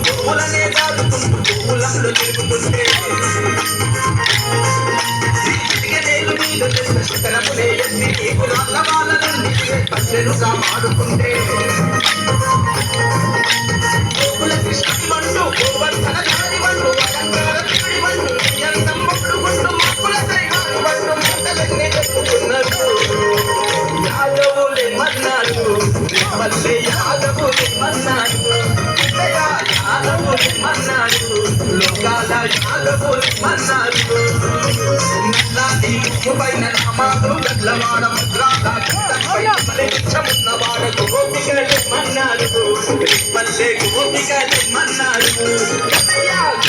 పువ్వులనే దాటుకుంటూ పువ్వులలో తిరుగుతుంటే శిఖరమునే ఎత్తి నీకు నాళ్ళ వాళ్ళ నుండి పల్లెలుగా మాడుకుంటే కృష్ణమంటూ గోవర్ధన దారి వండు అలంకార తిడి వండు ఎంతం పట్టుకుంటూ మక్కుల సైహాలు వండు మంటలన్నీ చెప్పుకున్నారు యాదవులే మన్నాడు మల్లె యాదవులే మన్నాడు యాదవులే మన్నాడు లోకాల యాదవులే మన్నాడు నల్లాది ముప్పైన నామాలు గడ్లవాడ ముద్రాల ఉన్నవాడ గోపికలే మన్నాడు మల్లె గోపికలే మన్నాడు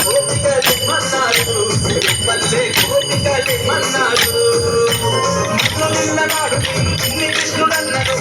గోపికలే మన్నాడు మల్లె గోపికలే మన్నాడు నిన్ననాడు చిన్ని కృష్ణుడన్నాడు